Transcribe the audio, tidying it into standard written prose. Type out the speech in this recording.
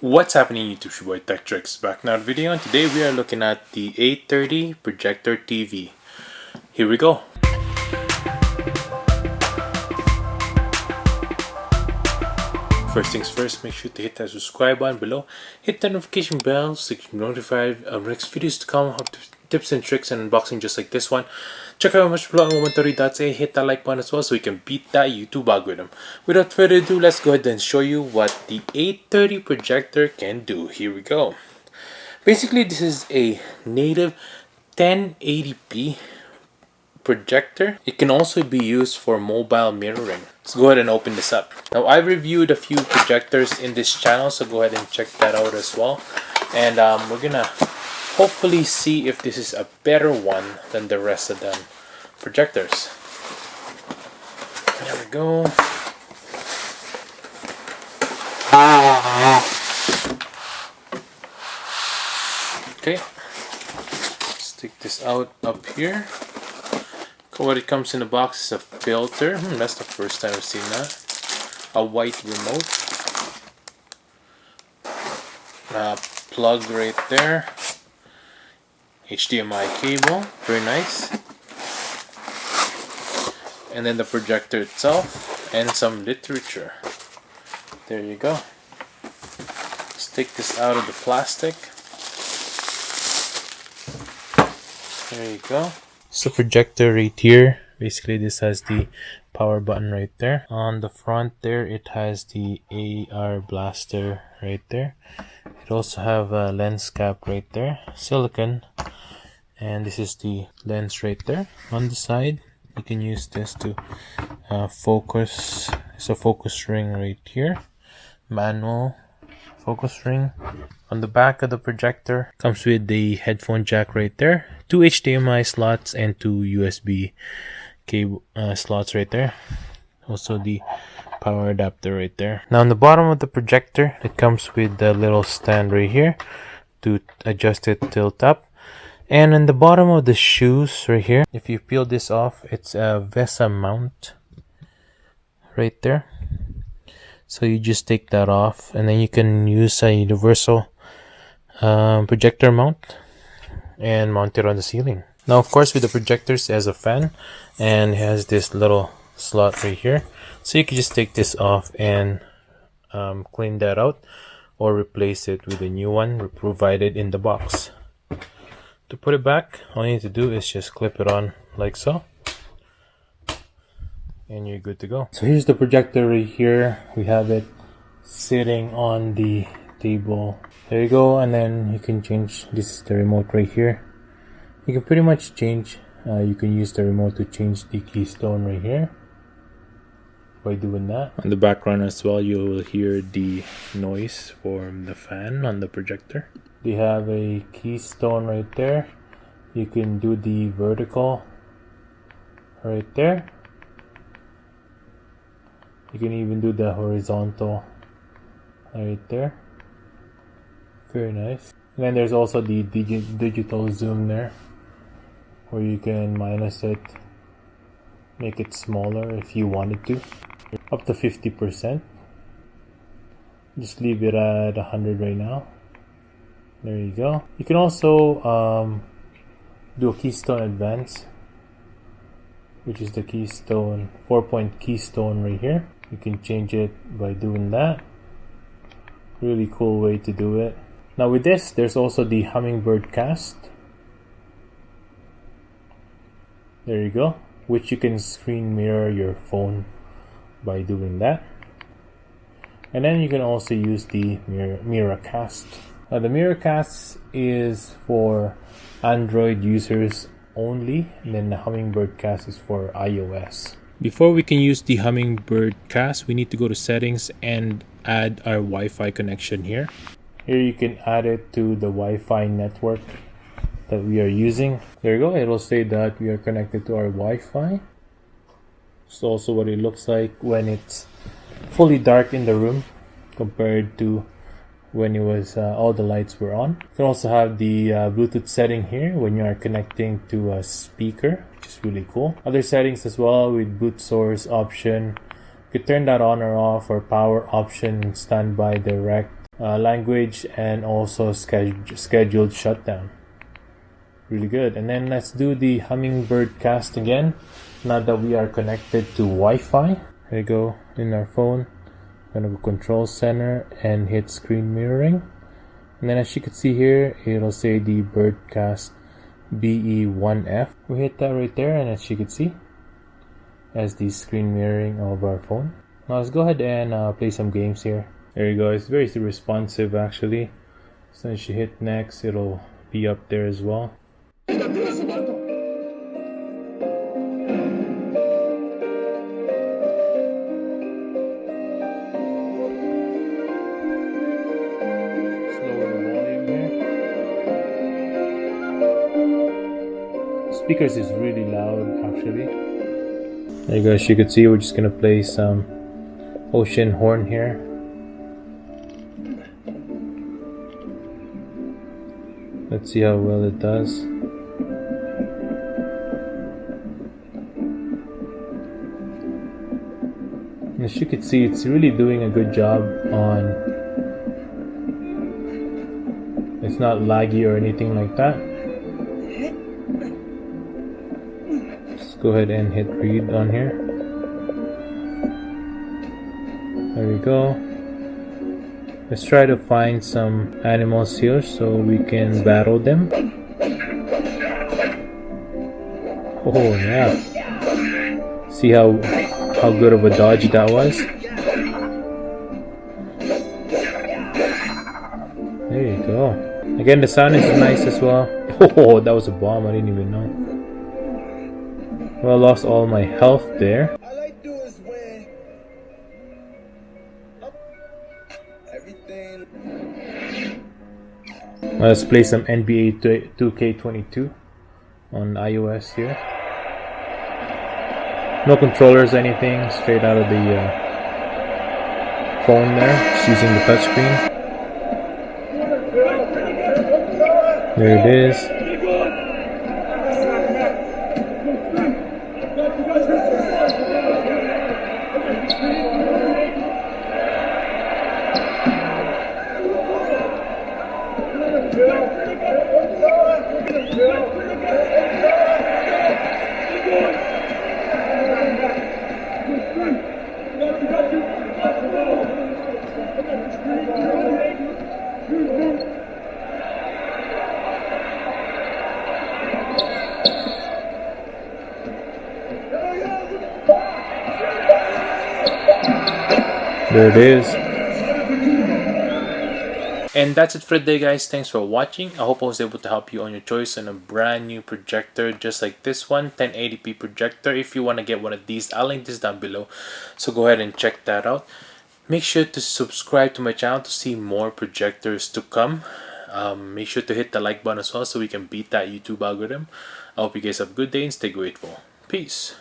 What's happening YouTube? It's your boy Tech TRX back in our video, and today we are looking at the A30 Projector TV. Here we go. First things first, make sure to hit that subscribe button below, hit the notification bell so you can be notified of next videos to come, up to tips and tricks and unboxing just like this one. Check out my blog on A30.ca, hit that like button as well so we can beat that YouTube algorithm. Without further ado, let's go ahead and show you what the A30 Projector can do. Here we go. Basically, this is a native 1080p projector. It can also be used for mobile mirroring. Let's go ahead and open this up. Now, I've reviewed a few projectors in this channel, so go ahead and check that out as well. And we're gonna hopefully see if this is a better one than the rest of them projectors. There we go. Okay, let's take this out up here. What it comes in the box is a filter. That's the first time I've seen that. A white remote. Plug right there. HDMI cable. Very nice. And then the projector itself. And some literature. There you go. Let's take this out of the plastic. There you go. So projector right here, basically this has the power button right there. On the front there, it has the AR blaster right there. It also have a lens cap right there, silicone, and this is the lens right there. On the side, you can use this to focus. It's a focus ring right here, manual focus ring. On the back of the projector comes with the headphone jack right there, 2 HDMI slots and 2 USB cable slots right there. Also the power adapter right there. Now on the bottom of the projector, it comes with the little stand right here to adjust it tilt up. And on the bottom of the shoes right here, if you peel this off, it's a VESA mount right there. So you just take that off, and then you can use a universal projector mount and mount it on the ceiling. Now, of course, with the projectors, it has a fan and it has this little slot right here. So you can just take this off and clean that out or replace it with a new one provided in the box. To put it back, all you need to do is just clip it on like so. And you're good to go. So here's the projector right here. We have it sitting on the table. There you go. And then you can change. This is the remote right here. You can pretty much change. You can use the remote to change the keystone right here by doing that. On the background as well, you will hear the noise from the fan on the projector. They have a keystone right there. You can do the vertical right there. You can even do the horizontal right there. Very nice. And then there's also the digital zoom there, where you can minus it, make it smaller if you wanted to, up to 50%. Just leave it at 100 right now. There you go. You can also do a keystone advance, which is the keystone, 4-point keystone right here. You can change it by doing that. Really cool way to do it. Now with this, there's also the Hummingbird cast. There you go. Which you can screen mirror your phone by doing that. And then you can also use the MiraCast. Now the MiraCast is for Android users only, and then the Hummingbird cast is for iOS. Before we can use the Hummingbird cast, we need to go to settings and add our Wi-Fi connection here. Here you can add it to the Wi-Fi network that we are using. There you go. It will say that we are connected to our Wi-Fi. It's also what it looks like when it's fully dark in the room compared to when it was all the lights were on. You can also have the Bluetooth setting here when you are connecting to a speaker, which is really cool. Other settings as well with boot source option. You could turn that on or off, or power option, standby direct, language, and also scheduled shutdown. Really good. And then let's do the Hummingbird cast again. Now that we are connected to Wi-Fi, here we go in our phone. I'm gonna go control center and hit screen mirroring. And then as you can see here, it'll say the Birdcast BE1F. We hit that right there, and as you can see, as the screen mirroring of our phone. Now let's go ahead and play some games here. There you go. It's very responsive actually. So as you hit next, it'll be up there as well. Speakers is really loud actually. There you go, as you can see, we're just gonna play some ocean horn here. Let's see how well it does. And as you can see, it's really doing a good job on, it's not laggy or anything like that. Go ahead and hit read on here. There we go. Let's try to find some animals here so we can battle them. Oh yeah. See how good of a dodge that was? There you go. Again, the sound is nice as well. Oh, that was a bomb. I didn't even know. Well, I lost all my health there. All I do is win. Everything. Let's play some NBA 2K22 on iOS here. No controllers, anything. Straight out of the phone there. Just using the touchscreen. There it is. There it is. And that's it for today, guys. Thanks for watching. I hope I was able to help you on your choice on a brand new projector just like this one, 1080p projector. If you want to get one of these, I'll link this down below, so go ahead and check that out. Make sure to subscribe to my channel to see more projectors to come. Make sure to hit the like button as well so we can beat that YouTube algorithm. I hope you guys have a good day and stay grateful. Peace.